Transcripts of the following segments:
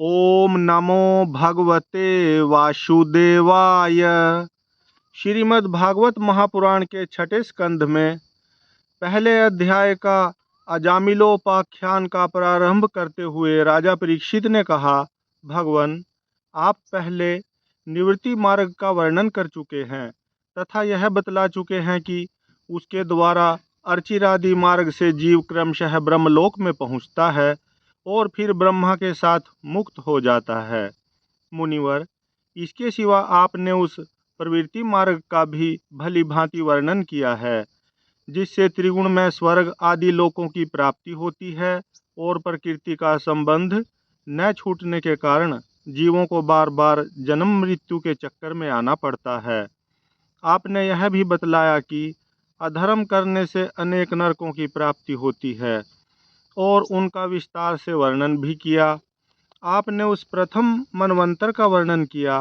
ओम नमो भगवते वासुदेवाय। श्रीमद् भागवत महापुराण के छठे स्कंध में पहले अध्याय का अजामिलोपाख्यान का प्रारंभ करते हुए राजा परीक्षित ने कहा, भगवान, आप पहले निवृत्ति मार्ग का वर्णन कर चुके हैं तथा यह बतला चुके हैं कि उसके द्वारा अर्चिरादि मार्ग से जीव क्रमशः ब्रह्मलोक में पहुंचता है और फिर ब्रह्मा के साथ मुक्त हो जाता है। मुनिवर, इसके सिवा आपने उस प्रवृत्ति मार्ग का भी भली भांति वर्णन किया है, जिससे त्रिगुणमय स्वर्ग आदि लोकों की प्राप्ति होती है और प्रकृति का संबंध न छूटने के कारण जीवों को बार बार जन्म मृत्यु के चक्कर में आना पड़ता है। आपने यह भी बतलाया कि अधर्म करने से अनेक नरकों की प्राप्ति होती है और उनका विस्तार से वर्णन भी किया। आपने उस प्रथम मनवंतर का वर्णन किया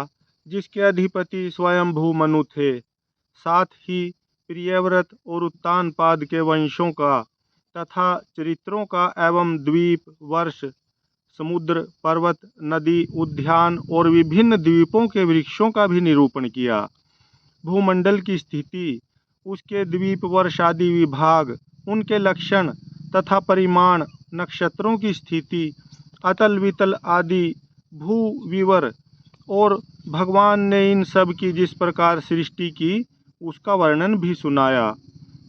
जिसके अधिपति स्वयंभू मनु थे, साथ ही प्रियव्रत और उत्तानपाद के वंशों का तथा चरित्रों का एवं द्वीप, वर्ष, समुद्र, पर्वत, नदी, उद्यान और विभिन्न द्वीपों के वृक्षों का भी निरूपण किया। भूमंडल की स्थिति, उसके द्वीप वर्ष आदि विभाग, उनके लक्षण तथा परिमाण, नक्षत्रों की स्थिति, अतल वितल आदि भू विवर और भगवान ने इन सब की जिस प्रकार सृष्टि की उसका वर्णन भी सुनाया।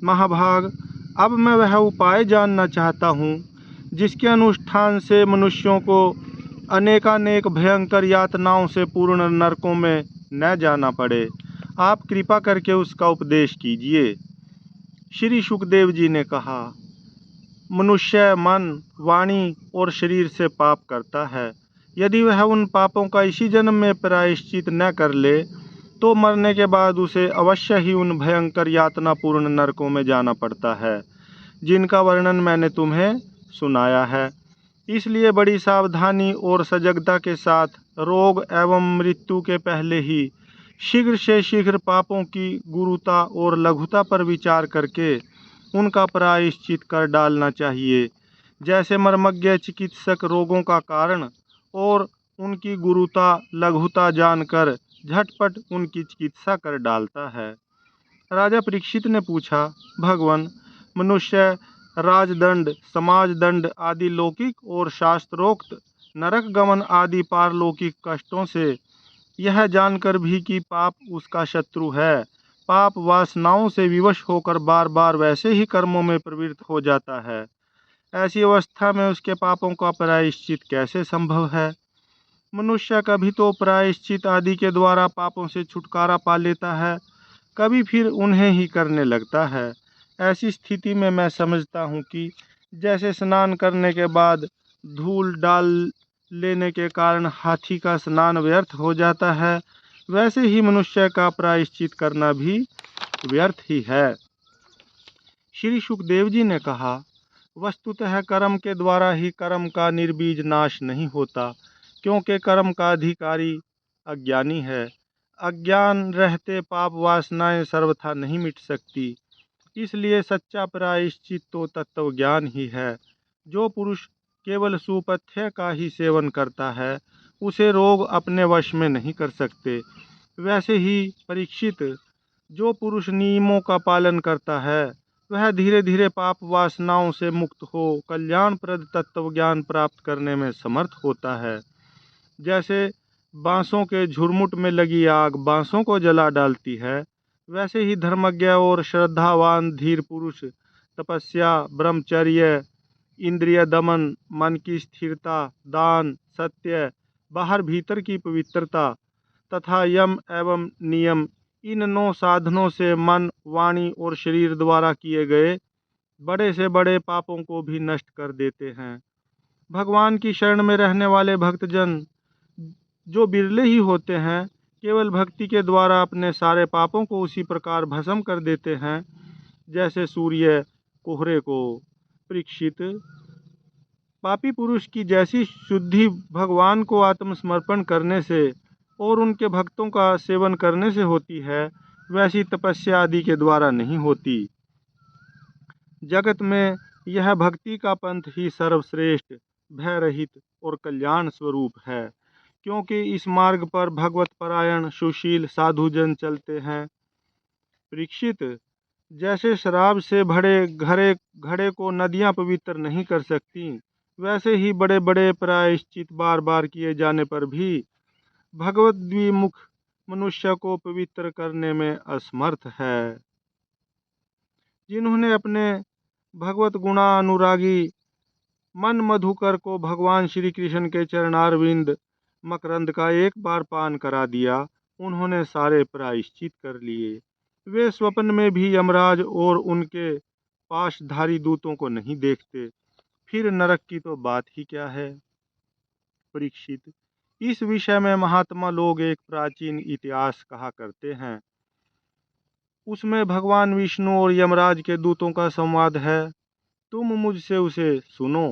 महाभाग, अब मैं वह उपाय जानना चाहता हूँ जिसके अनुष्ठान से मनुष्यों को अनेकानेक भयंकर यातनाओं से पूर्ण नरकों में न जाना पड़े। आप कृपा करके उसका उपदेश कीजिए। श्री सुखदेव जी ने कहा, मनुष्य मन, वाणी और शरीर से पाप करता है। यदि वह उन पापों का इसी जन्म में प्रायश्चित न कर ले तो मरने के बाद उसे अवश्य ही उन भयंकर यातनापूर्ण नरकों में जाना पड़ता है जिनका वर्णन मैंने तुम्हें सुनाया है। इसलिए बड़ी सावधानी और सजगता के साथ रोग एवं मृत्यु के पहले ही शीघ्र से शीघ्र पापों की गुरुता और लघुता पर विचार करके उनका प्रायश्चित कर डालना चाहिए। जैसे मर्मज्ञ चिकित्सक रोगों का कारण और उनकी गुरुता लघुता जानकर झटपट उनकी चिकित्सा कर डालता है। राजा परीक्षित ने पूछा, भगवान, मनुष्य राजदंड, समाजदंड आदि लौकिक और शास्त्रोक्त नरक गमन आदि पारलौकिक कष्टों से यह जानकर भी कि पाप उसका शत्रु है, पाप वासनाओं से विवश होकर बार बार वैसे ही कर्मों में प्रवृत्त हो जाता है। ऐसी अवस्था में उसके पापों का प्रायश्चित कैसे संभव है? मनुष्य कभी तो प्रायश्चित आदि के द्वारा पापों से छुटकारा पा लेता है, कभी फिर उन्हें ही करने लगता है। ऐसी स्थिति में मैं समझता हूँ कि जैसे स्नान करने के बाद धूल डाल लेने के कारण हाथी का स्नान व्यर्थ हो जाता है, वैसे ही मनुष्य का प्रायश्चित करना भी व्यर्थ ही है। श्री सुखदेव जी ने कहा, वस्तुतः कर्म के द्वारा ही कर्म का निर्बीज नाश नहीं होता, क्योंकि कर्म का अधिकारी अज्ञानी है। अज्ञान रहते पाप वासनाएं सर्वथा नहीं मिट सकती। इसलिए सच्चा प्रायश्चित तो तत्व ज्ञान ही है। जो पुरुष केवल सुपथ्य का ही सेवन करता है उसे रोग अपने वश में नहीं कर सकते। वैसे ही परीक्षित, जो पुरुष नियमों का पालन करता है वह धीरे धीरे पाप वासनाओं से मुक्त हो कल्याणप्रद तत्व ज्ञान प्राप्त करने में समर्थ होता है। जैसे बांसों के झुरमुट में लगी आग बांसों को जला डालती है, वैसे ही धर्मज्ञ और श्रद्धावान धीर पुरुष तपस्या, ब्रह्मचर्य, इंद्रिय दमन, मन की स्थिरता, दान, सत्य, बाहर भीतर की पवित्रता तथा यम एवं नियम, इन 9 साधनों से मन, वाणी और शरीर द्वारा किए गए बड़े से बड़े पापों को भी नष्ट कर देते हैं। भगवान की शरण में रहने वाले भक्तजन जो बिरले ही होते हैं, केवल भक्ति के द्वारा अपने सारे पापों को उसी प्रकार भस्म कर देते हैं जैसे सूर्य कोहरे को। परीक्षित, पापी पुरुष की जैसी शुद्धि भगवान को आत्मसमर्पण करने से और उनके भक्तों का सेवन करने से होती है, वैसी तपस्या आदि के द्वारा नहीं होती। जगत में यह भक्ति का पंथ ही सर्वश्रेष्ठ, भय रहित और कल्याण स्वरूप है, क्योंकि इस मार्ग पर भगवत परायण सुशील साधुजन चलते हैं। परीक्षित, जैसे शराब से भरे घड़े घड़े को नदियां पवित्र नहीं कर सकती, वैसे ही बड़े बड़े प्रायश्चित बार बार किए जाने पर भी भगवत द्विमुख मनुष्य को पवित्र करने में असमर्थ है। जिन्होंने अपने भगवत गुणानुरागी मन मधुकर को भगवान श्री कृष्ण के चरणारविंद मकरंद का एक बार पान करा दिया, उन्होंने सारे प्रायश्चित कर लिए। वे स्वप्न में भी यमराज और उनके पाशधारी दूतों को नहीं देखते, फिर नरक की तो बात ही क्या है। परीक्षित, इस विषय में महात्मा लोग एक प्राचीन इतिहास कहा करते हैं। उसमें भगवान विष्णु और यमराज के दूतों का संवाद है। तुम मुझसे उसे सुनो।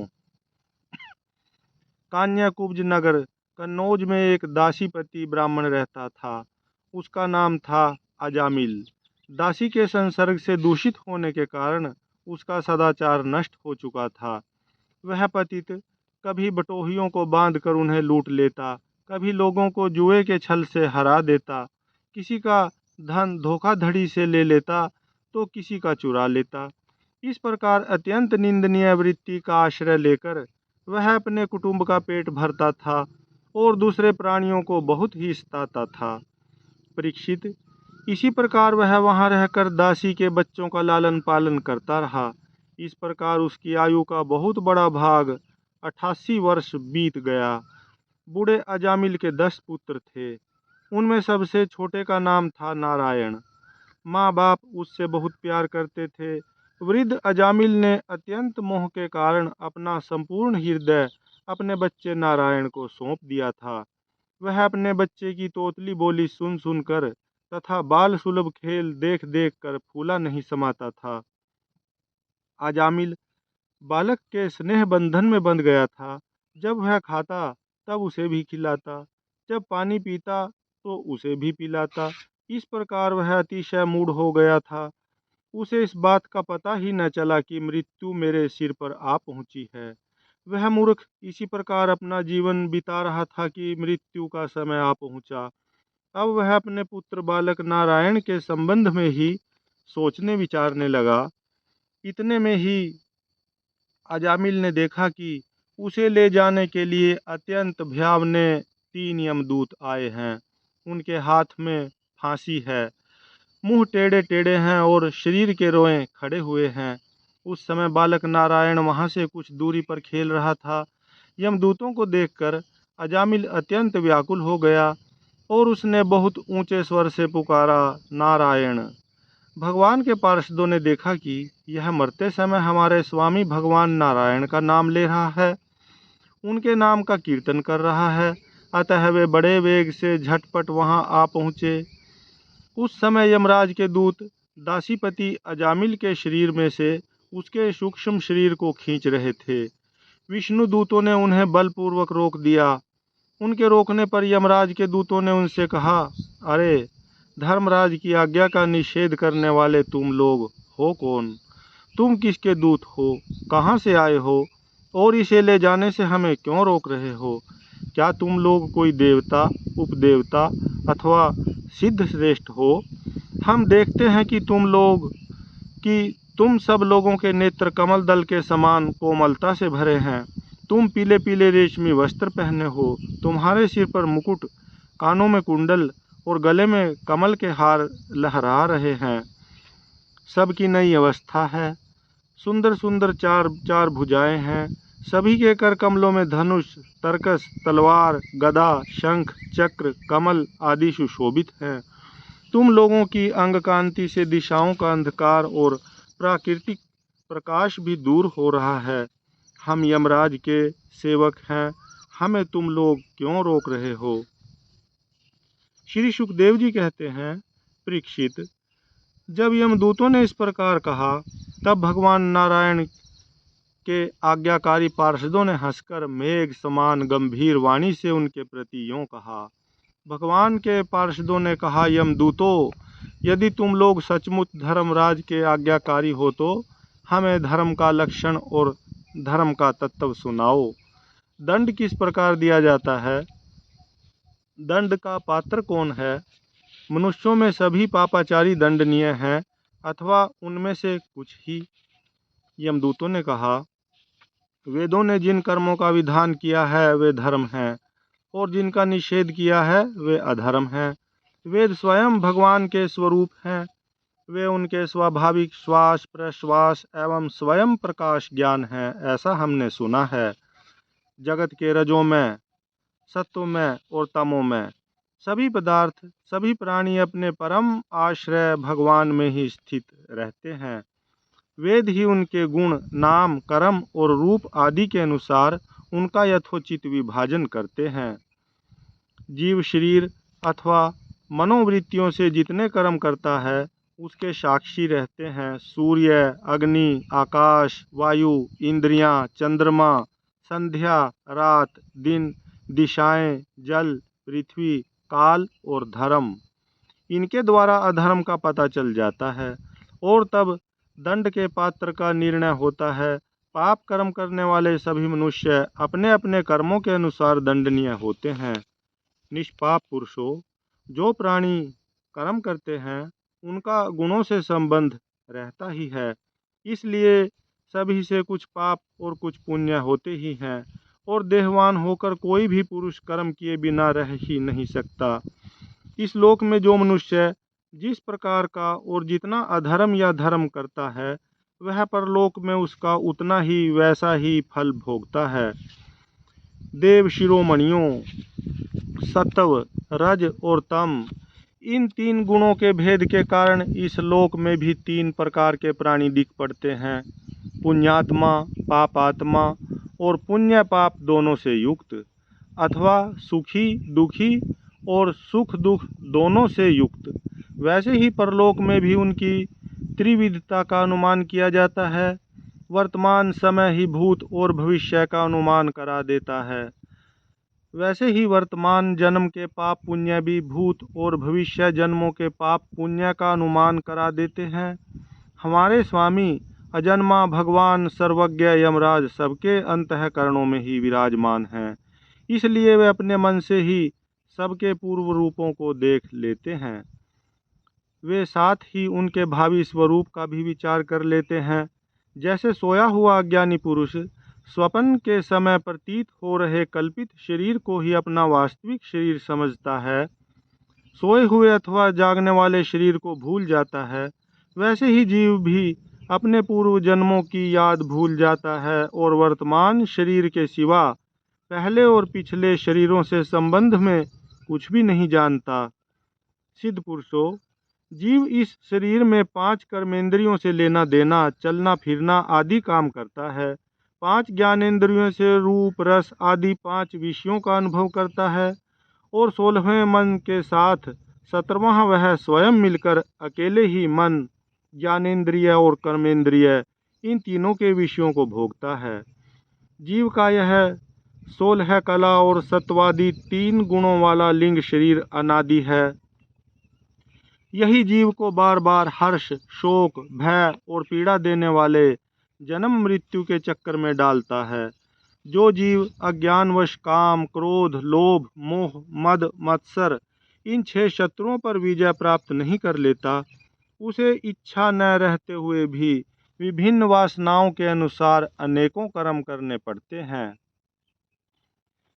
कान्याकुब्ज नगर कन्नौज में एक दासीपति ब्राह्मण रहता था। उसका नाम था अजामिल। दासी के संसर्ग से दूषित होने के कारण उसका सदाचार नष्ट हो चुका था। वह पतित कभी बटोहियों को बांधकर उन्हें लूट लेता, कभी लोगों को जुए के छल से हरा देता, किसी का धन धोखाधड़ी से ले लेता तो किसी का चुरा लेता। इस प्रकार अत्यंत निंदनीय वृत्ति का आश्रय लेकर वह अपने कुटुंब का पेट भरता था और दूसरे प्राणियों को बहुत ही सताता था। परीक्षित, इसी प्रकार वह वहां रहकर दासी के बच्चों का लालन पालन करता रहा। इस प्रकार उसकी आयु का बहुत बड़ा भाग 88 वर्ष बीत गया। बूढ़े अजामिल के 10 पुत्र थे। उनमें सबसे छोटे का नाम था नारायण। माँ बाप उससे बहुत प्यार करते थे। वृद्ध अजामिल ने अत्यंत मोह के कारण अपना संपूर्ण हृदय अपने बच्चे नारायण को सौंप दिया था। वह अपने बच्चे की तोतली बोली सुन सुनकर तथा बाल सुलभ खेल देख देख कर फूला नहीं समाता था। अजामिल बालक के स्नेह बंधन में बंध गया था। जब वह खाता तब उसे भी खिलाता, जब पानी पीता तो उसे भी पिलाता। इस प्रकार वह अतिशय मूढ़ हो गया था। उसे इस बात का पता ही न चला कि मृत्यु मेरे सिर पर आ पहुंची है। वह मूर्ख इसी प्रकार अपना जीवन बिता रहा था कि मृत्यु का समय आ पहुंचा। अब वह अपने पुत्र बालक नारायण के संबंध में ही सोचने विचारने लगा। इतने में ही अजामिल ने देखा कि उसे ले जाने के लिए अत्यंत भयावने 3 यमदूत आए हैं। उनके हाथ में फांसी है, मुंह टेढ़े टेढ़े हैं और शरीर के रोएं खड़े हुए हैं। उस समय बालक नारायण वहां से कुछ दूरी पर खेल रहा था। यमदूतों को देखकर अजामिल अत्यंत व्याकुल हो गया और उसने बहुत ऊंचे स्वर से पुकारा, नारायण। भगवान के पार्षदों ने देखा कि यह मरते समय हमारे स्वामी भगवान नारायण का नाम ले रहा है, उनके नाम का कीर्तन कर रहा है। अतः वे बड़े वेग से झटपट वहां आ पहुँचे। उस समय यमराज के दूत दासीपति अजामिल के शरीर में से उसके सूक्ष्म शरीर को खींच रहे थे। विष्णु दूतों ने उन्हें बलपूर्वक रोक दिया। उनके रोकने पर यमराज के दूतों ने उनसे कहा, अरे धर्मराज की आज्ञा का निषेध करने वाले तुम लोग हो कौन? तुम किसके दूत हो? कहाँ से आए हो? और इसे ले जाने से हमें क्यों रोक रहे हो? क्या तुम लोग कोई देवता, उपदेवता अथवा सिद्ध श्रेष्ठ हो? हम देखते हैं कि तुम सब लोगों के नेत्र कमल दल के समान कोमलता से भरे हैं। तुम पीले पीले रेशमी वस्त्र पहने हो, तुम्हारे सिर पर मुकुट, कानों में कुंडल और गले में कमल के हार लहरा रहे हैं। सबकी नई अवस्था है, सुंदर सुंदर चार चार भुजाएं हैं। सभी के कर कमलों में धनुष, तरकस, तलवार, गदा, शंख, चक्र, कमल आदि सुशोभित हैं। तुम लोगों की अंग कांति से दिशाओं का अंधकार और प्राकृतिक प्रकाश भी दूर हो रहा है। हम यमराज के सेवक हैं, हमें तुम लोग क्यों रोक रहे हो? श्री सुखदेव जी कहते हैं, परीक्षित, जब यमदूतों ने इस प्रकार कहा तब भगवान नारायण के आज्ञाकारी पार्षदों ने हंसकर मेघ समान गंभीर वाणी से उनके प्रति यूं कहा। भगवान के पार्षदों ने कहा, यमदूतों, यदि तुम लोग सचमुच धर्मराज के आज्ञाकारी हो तो हमें धर्म का लक्षण और धर्म का तत्व सुनाओ। दंड किस प्रकार दिया जाता है? दंड का पात्र कौन है? मनुष्यों में सभी पापाचारी दंडनीय हैं अथवा उनमें से कुछ ही? यमदूतों ने कहा, वेदों ने जिन कर्मों का विधान किया है वे धर्म हैं, और जिनका निषेध किया है वे अधर्म हैं। वेद स्वयं भगवान के स्वरूप हैं। वे उनके स्वाभाविक श्वास प्रश्वास एवं स्वयं प्रकाश ज्ञान है, ऐसा हमने सुना है। जगत के रजों में, सत्व में और तमों में सभी पदार्थ, सभी प्राणी अपने परम आश्रय भगवान में ही स्थित रहते हैं। वेद ही उनके गुण, नाम, कर्म और रूप आदि के अनुसार उनका यथोचित विभाजन करते हैं। जीव शरीर अथवा मनोवृत्तियों से जितने कर्म करता है उसके साक्षी रहते हैं सूर्य, अग्नि, आकाश, वायु, इंद्रियां, चंद्रमा, संध्या, रात, दिन, दिशाएं, जल, पृथ्वी, काल और धर्म। इनके द्वारा अधर्म का पता चल जाता है और तब दंड के पात्र का निर्णय होता है। पाप कर्म करने वाले सभी मनुष्य अपने अपने कर्मों के अनुसार दंडनीय होते हैं। निष्पाप पुरुषों, जो प्राणी कर्म करते हैं उनका गुणों से संबंध रहता ही है, इसलिए सभी से कुछ पाप और कुछ पुण्य होते ही हैं, और देहवान होकर कोई भी पुरुष कर्म किए बिना रह ही नहीं सकता। इस लोक में जो मनुष्य जिस प्रकार का और जितना अधर्म या धर्म करता है वह परलोक में उसका उतना ही वैसा ही फल भोगता है। देव शिरोमणियों, सत्व, रज और तम, इन तीन गुणों के भेद के कारण इस लोक में भी तीन प्रकार के प्राणी दिख पड़ते हैं, पुण्यात्मा, पापात्मा और पुण्य पाप दोनों से युक्त, अथवा सुखी दुखी और सुख दुख दोनों से युक्त। वैसे ही परलोक में भी उनकी त्रिविधता का अनुमान किया जाता है। वर्तमान समय ही भूत और भविष्य का अनुमान करा देता है। वैसे ही वर्तमान जन्म के पाप पुण्य भी भूत और भविष्य जन्मों के पाप पुण्य का अनुमान करा देते हैं। हमारे स्वामी अजन्मा भगवान सर्वज्ञ यमराज सबके अंतःकरणों में ही विराजमान हैं, इसलिए वे अपने मन से ही सबके पूर्व रूपों को देख लेते हैं। वे साथ ही उनके भावी स्वरूप का भी विचार कर लेते हैं। जैसे सोया हुआ अज्ञानी पुरुष स्वप्न के समय प्रतीत हो रहे कल्पित शरीर को ही अपना वास्तविक शरीर समझता है, सोए हुए अथवा जागने वाले शरीर को भूल जाता है, वैसे ही जीव भी अपने पूर्व जन्मों की याद भूल जाता है और वर्तमान शरीर के सिवा पहले और पिछले शरीरों से संबंध में कुछ भी नहीं जानता। सिद्ध पुरुषों, जीव इस शरीर में 5 कर्मेंद्रियों से लेना देना, चलना फिरना आदि काम करता है। 5 ज्ञानेंद्रियों से रूप रस आदि 5 विषयों का अनुभव करता है, और 16वें मन के साथ 17वां वह स्वयं मिलकर अकेले ही मन, ज्ञानेंद्रिय और कर्मेंद्रिय इन तीनों के विषयों को भोगता है। जीव का यह 16 कला और सत्वादि 3 गुणों वाला लिंग शरीर अनादि है। यही जीव को बार बार हर्ष, शोक, भय और पीड़ा देने वाले जन्म मृत्यु के चक्कर में डालता है। जो जीव अज्ञानवश काम, क्रोध, लोभ, मोह, मद, मत्सर इन 6 शत्रुओं पर विजय प्राप्त नहीं कर लेता, उसे इच्छा न रहते हुए भी विभिन्न वासनाओं के अनुसार अनेकों कर्म करने पड़ते हैं।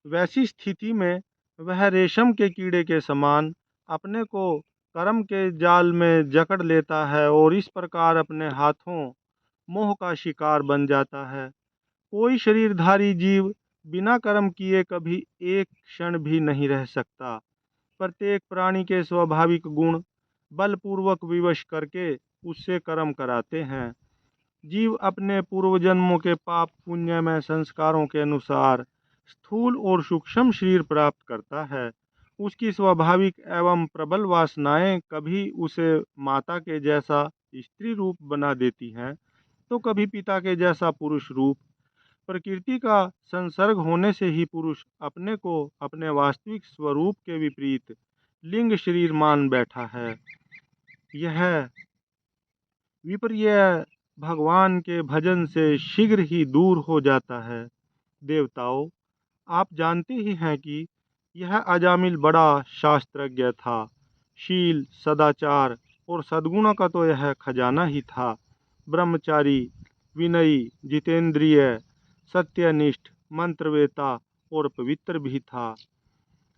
वैसी स्थिति में वह रेशम के कीड़े के समान अपने को कर्म के जाल में जकड़ लेता है और इस प्रकार अपने हाथों मोह का शिकार बन जाता है। कोई शरीरधारी जीव बिना कर्म किए कभी एक क्षण भी नहीं रह सकता। प्रत्येक प्राणी के स्वाभाविक गुण बलपूर्वक विवश करके उससे कर्म कराते हैं। जीव अपने पूर्व जन्मों के पाप पुण्यमय संस्कारों के अनुसार स्थूल और सूक्ष्म शरीर प्राप्त करता है। उसकी स्वाभाविक एवं प्रबल वासनाएं कभी उसे माता के जैसा स्त्री रूप बना देती हैं, तो कभी पिता के जैसा पुरुष रूप। प्रकृति का संसर्ग होने से ही पुरुष अपने को अपने वास्तविक स्वरूप के विपरीत लिंग शरीर मान बैठा है। यह विपर्य भगवान के भजन से शीघ्र ही दूर हो जाता है। देवताओं, आप जानते ही हैं कि यह अजामिल बड़ा शास्त्रज्ञ था। शील, सदाचार और सद्गुणों का तो यह खजाना ही था। ब्रह्मचारी, विनयी, जितेंद्रिय, सत्यनिष्ठ, मंत्रवेता और पवित्र भी था।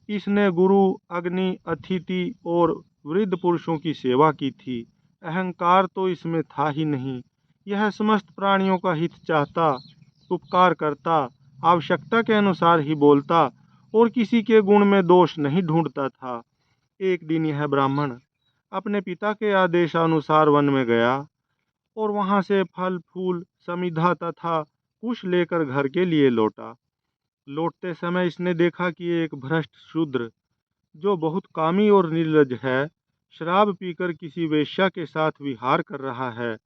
इसने गुरु, अग्नि, अतिथि और वृद्ध पुरुषों की सेवा की थी। अहंकार तो इसमें था ही नहीं। यह समस्त प्राणियों का हित चाहता, उपकार करता, आवश्यकता के अनुसार ही बोलता और किसी के गुण में दोष नहीं ढूंढता था। एक दिन यह ब्राह्मण अपने पिता के आदेशानुसार वन में गया और वहां से फल फूल, समिधा तथा कुश लेकर घर के लिए लौटा। लौटते समय इसने देखा कि एक भ्रष्ट शूद्र, जो बहुत कामी और निर्लज है, शराब पीकर किसी वेश्या के साथ विहार कर रहा है।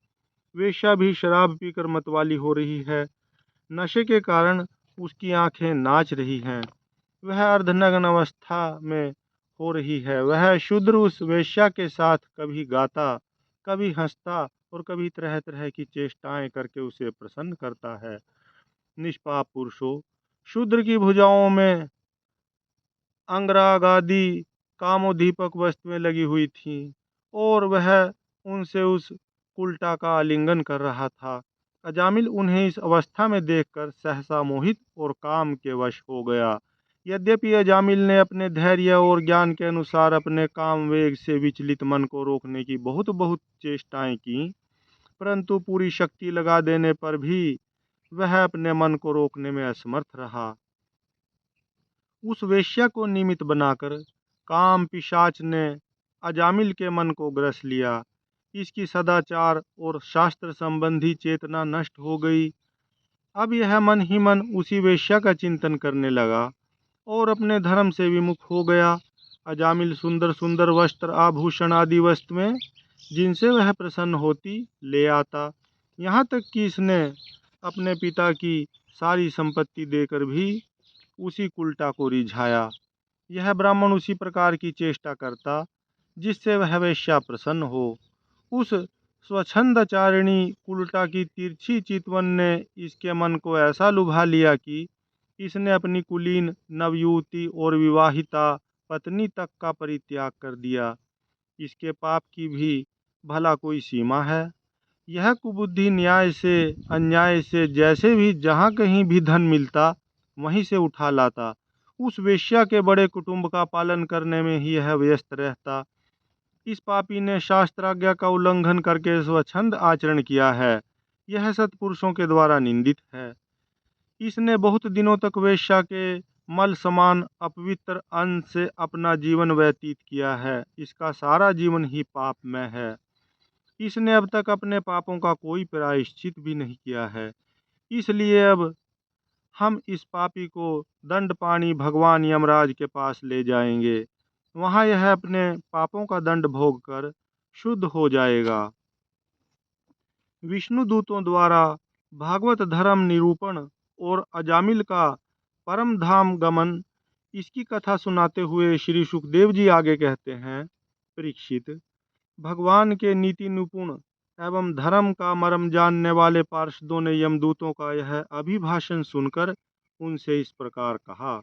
वेश्या भी शराब पीकर मतवाली हो रही है। नशे के कारण उसकी आंखें नाच रही हैं। वह अर्धनग्न अवस्था में हो रही है। वह शूद्र उस वेश्या के साथ कभी गाता, कभी हंसता और कभी तरह तरह की चेष्टाएं करके उसे प्रसन्न करता है। निष्पाप पुरुषों, शूद्र की भुजाओं में अंगरागादि कामोद्दीपक वस्तुएं लगी हुई थीं और वह उनसे उस उल्टा का आलिंगन कर रहा था। अजामिल उन्हें इस अवस्था में देखकर सहसा मोहित और काम के वश हो गया। यद्यपि अजामिल ने अपने धैर्य और ज्ञान के अनुसार अपने काम वेग से विचलित मन को रोकने की बहुत बहुत चेष्टाएं की, परंतु पूरी शक्ति लगा देने पर भी वह अपने मन को रोकने में असमर्थ रहा। उस वेश्या को निमित्त बनाकर काम पिशाच ने अजामिल के मन को ग्रस लिया। इसकी सदाचार और शास्त्र संबंधी चेतना नष्ट हो गई। अब यह मन ही मन उसी वेश्या का चिंतन करने लगा और अपने धर्म से विमुख हो गया। अजामिल सुंदर सुंदर वस्त्र, आभूषण आदि वस्तुएं जिनसे वह प्रसन्न होती ले आता। यहाँ तक कि इसने अपने पिता की सारी संपत्ति देकर भी उसी कुल्टा को रिझाया। यह ब्राह्मण उसी प्रकार की चेष्टा करता जिससे वह वेश्या प्रसन्न हो। उस स्वच्छंदचारिणी कुल्टा की तिरछी चितवन ने इसके मन को ऐसा लुभा लिया कि इसने अपनी कुलीन, नवयुवती और विवाहिता पत्नी तक का परित्याग कर दिया। इसके पाप की भी भला कोई सीमा है? यह कुबुद्धि न्याय से, अन्याय से, जैसे भी जहाँ कहीं भी धन मिलता वहीं से उठा लाता। उस वेश्या के बड़े कुटुंब का पालन करने में ही यह व्यस्त रहता। इस पापी ने शास्त्राज्ञा का उल्लंघन करके स्वच्छंद आचरण किया है। यह सत्पुरुषों के द्वारा निंदित है। इसने बहुत दिनों तक वेश्या के मल समान अपवित्र अन्न से अपना जीवन व्यतीत किया है। इसका सारा जीवन ही पापमय है। इसने अब तक अपने पापों का कोई प्रायश्चित भी नहीं किया है। इसलिए अब हम इस पापी को दंडपाणी भगवान यमराज के पास ले जाएंगे। वहां यह अपने पापों का दंड भोग कर शुद्ध हो जाएगा। विष्णु दूतों द्वारा भागवत धर्म निरूपण और अजामिल का परम धाम गमन, इसकी कथा सुनाते हुए श्री सुखदेव जी आगे कहते हैं, परीक्षित, भगवान के नीति निपुण एवं धर्म का मर्म जानने वाले पार्षदों ने यमदूतों का यह अभिभाषण सुनकर उनसे इस प्रकार कहा।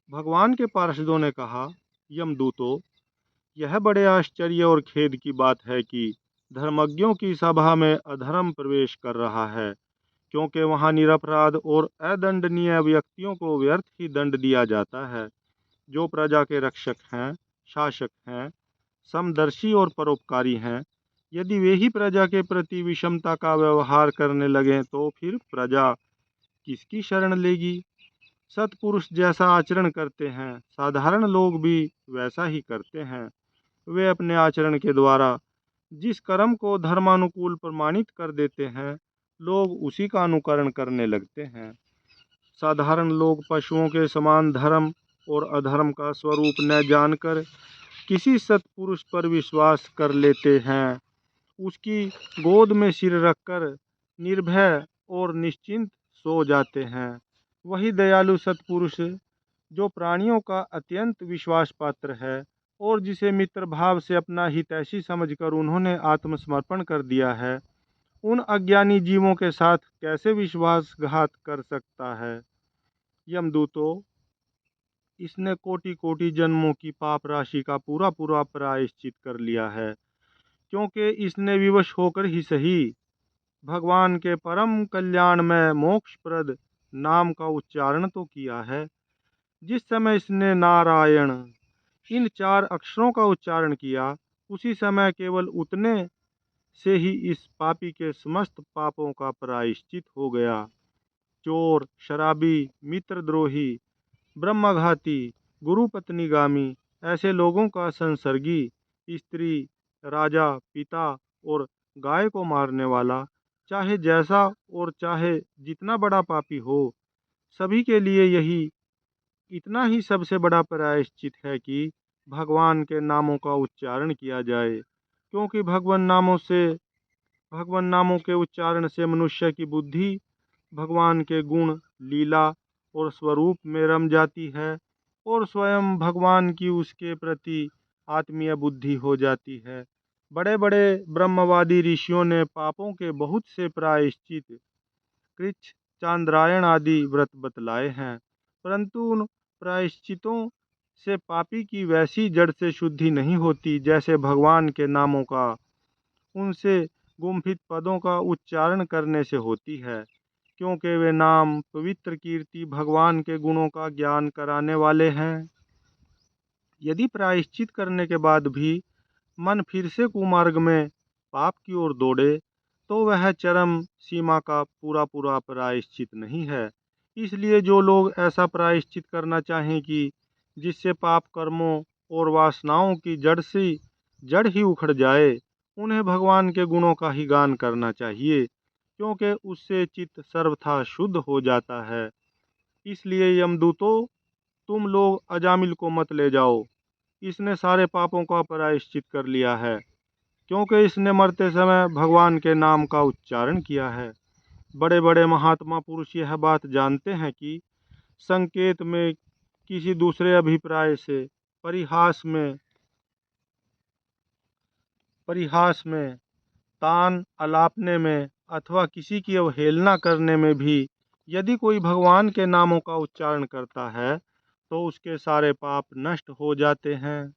भगवान के पार्षदों ने कहा, यमदूतों, यह बड़े आश्चर्य और खेद की बात है कि धर्मज्ञों की सभा में अधर्म प्रवेश कर रहा है, क्योंकि वहां निरपराध और अदंडनीय व्यक्तियों को व्यर्थ ही दंड दिया जाता है। जो प्रजा के रक्षक हैं, शासक हैं, समदर्शी और परोपकारी हैं, यदि वे ही प्रजा के प्रति विषमता का व्यवहार करने लगें तो फिर प्रजा किसकी शरण लेगी? सत्पुरुष जैसा आचरण करते हैं, साधारण लोग भी वैसा ही करते हैं। वे अपने आचरण के द्वारा जिस कर्म को धर्मानुकूल प्रमाणित कर देते हैं, लोग उसी का अनुकरण करने लगते हैं। साधारण लोग पशुओं के समान धर्म और अधर्म का स्वरूप न जानकर किसी सत्पुरुष पर विश्वास कर लेते हैं। उसकी गोद में सिर रखकर निर्भय और निश्चिंत सो जाते हैं। वही दयालु सत्पुरुष, जो प्राणियों का अत्यंत विश्वास पात्र है और जिसे मित्र भाव से अपना हितैषी समझकर उन्होंने आत्मसमर्पण कर दिया है, उन अज्ञानी जीवों के साथ कैसे विश्वासघात कर सकता है? यमदूतों, इसने कोटि कोटि जन्मों की पाप राशि का पूरा पूरा प्रायश्चित कर लिया है, क्योंकि इसने विवश होकर ही सही भगवान के परम कल्याण में मोक्षप्रद नाम का उच्चारण तो किया है। जिस समय इसने नारायण इन 4 अक्षरों का उच्चारण किया, उसी समय केवल उतने से ही इस पापी के समस्त पापों का प्रायश्चित हो गया। चोर, शराबी, मित्रद्रोही, ब्रह्मघाती, गुरुपत्नीगामी ऐसे लोगों का संसर्गी, स्त्री, राजा, पिता और गाय को मारने वाला, चाहे जैसा और चाहे जितना बड़ा पापी हो, सभी के लिए यही इतना ही सबसे बड़ा प्रायश्चित है कि भगवान के नामों का उच्चारण किया जाए, क्योंकि भगवान नामों के उच्चारण से मनुष्य की बुद्धि भगवान के गुण, लीला और स्वरूप में रम जाती है और स्वयं भगवान की उसके प्रति आत्मीय बुद्धि हो जाती है। बड़े बड़े ब्रह्मवादी ऋषियों ने पापों के बहुत से प्रायश्चित कृच्छ, चांद्रायण आदि व्रत बतलाए हैं, परंतु उन प्रायश्चितों से पापी की वैसी जड़ से शुद्धि नहीं होती जैसे भगवान के नामों का उनसे गुम्फित पदों का उच्चारण करने से होती है, क्योंकि वे नाम पवित्र कीर्ति भगवान के गुणों का ज्ञान कराने वाले हैं। यदि प्रायश्चित करने के बाद भी मन फिर से कुमार्ग में पाप की ओर दौड़े, तो वह चरम सीमा का पूरा पूरा प्रायश्चित नहीं है। इसलिए जो लोग ऐसा प्रायश्चित करना चाहें कि जिससे पाप कर्मों और वासनाओं की जड़ ही उखड़ जाए, उन्हें भगवान के गुणों का ही गान करना चाहिए, क्योंकि उससे चित्त सर्वथा शुद्ध हो जाता है। इसलिए यमदूतों, तुम लोग अजामिल को मत ले जाओ, इसने सारे पापों का प्रायश्चित कर लिया है, क्योंकि इसने मरते समय भगवान के नाम का उच्चारण किया है। बड़े बड़े महात्मा पुरुष यह बात जानते हैं कि संकेत में, किसी दूसरे अभिप्राय से, परिहास में, तान अलापने में अथवा किसी की अवहेलना करने में भी यदि कोई भगवान के नामों का उच्चारण करता है, तो उसके सारे पाप नष्ट हो जाते हैं।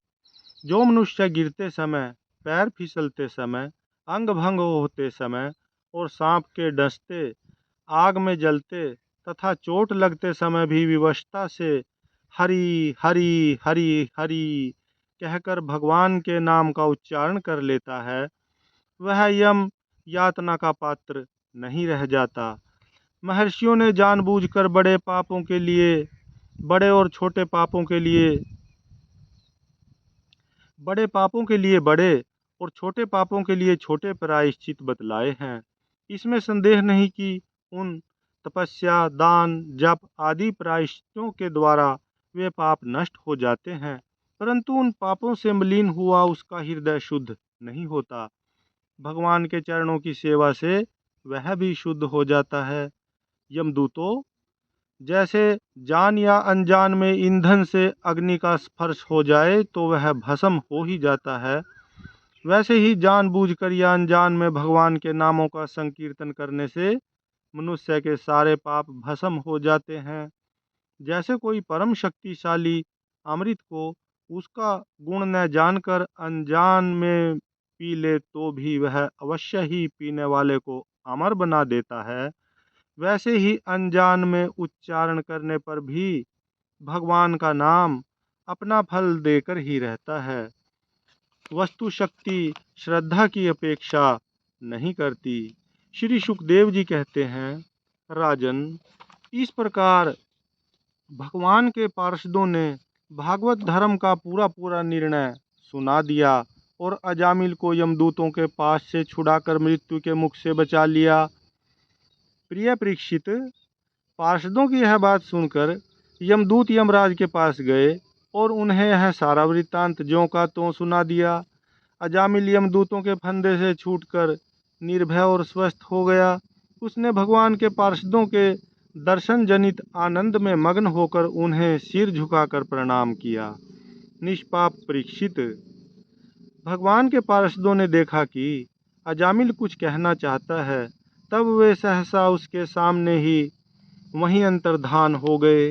जो मनुष्य गिरते समय, पैर फिसलते समय, अंग भंग होते समय और सांप के डसते, आग में जलते तथा चोट लगते समय भी विवशता से हरि हरि हरि हरि कहकर भगवान के नाम का उच्चारण कर लेता है, वह यम यातना का पात्र नहीं रह जाता। महर्षियों ने जानबूझकर बड़े और छोटे पापों के लिए बड़े पापों के लिए बड़े और छोटे पापों के लिए छोटे प्रायश्चित बतलाए हैं। इसमें संदेह नहीं कि उन तपस्या, दान, जप आदि प्रायश्चितों के द्वारा वे पाप नष्ट हो जाते हैं, परंतु उन पापों से मलिन हुआ उसका हृदय शुद्ध नहीं होता। भगवान के चरणों की सेवा से वह भी शुद्ध हो जाता है। यमदूतों, जैसे जान या अनजान में ईंधन से अग्नि का स्पर्श हो जाए तो वह भस्म हो ही जाता है, वैसे ही जानबूझकर या अनजान में भगवान के नामों का संकीर्तन करने से मनुष्य के सारे पाप भस्म हो जाते हैं। जैसे कोई परम शक्तिशाली अमृत को उसका गुण न जानकर अनजान में पी ले तो भी वह अवश्य ही पीने वाले को अमर बना देता है, वैसे ही अनजान में उच्चारण करने पर भी भगवान का नाम अपना फल देकर ही रहता है। वस्तु शक्ति श्रद्धा की अपेक्षा नहीं करती। श्री सुखदेव जी कहते हैं, राजन, इस प्रकार भगवान के पार्षदों ने भागवत धर्म का पूरा पूरा निर्णय सुना दिया और अजामिल को यमदूतों के पास से छुड़ाकर मृत्यु के मुख से बचा लिया। प्रिय परीक्षित, पार्षदों की यह बात सुनकर यमदूत यमराज के पास गए और उन्हें यह सारा वृत्तांत ज्यों का त्यों सुना दिया। अजामिल यमदूतों के फंदे से छूटकर निर्भय और स्वस्थ हो गया। उसने भगवान के पार्षदों के दर्शन जनित आनंद में मग्न होकर उन्हें सिर झुकाकर प्रणाम किया। निष्पाप परीक्षित, भगवान के पार्षदों ने देखा कि अजामिल कुछ कहना चाहता है, तब वे सहसा उसके सामने ही वहीं अंतर्धान हो गए।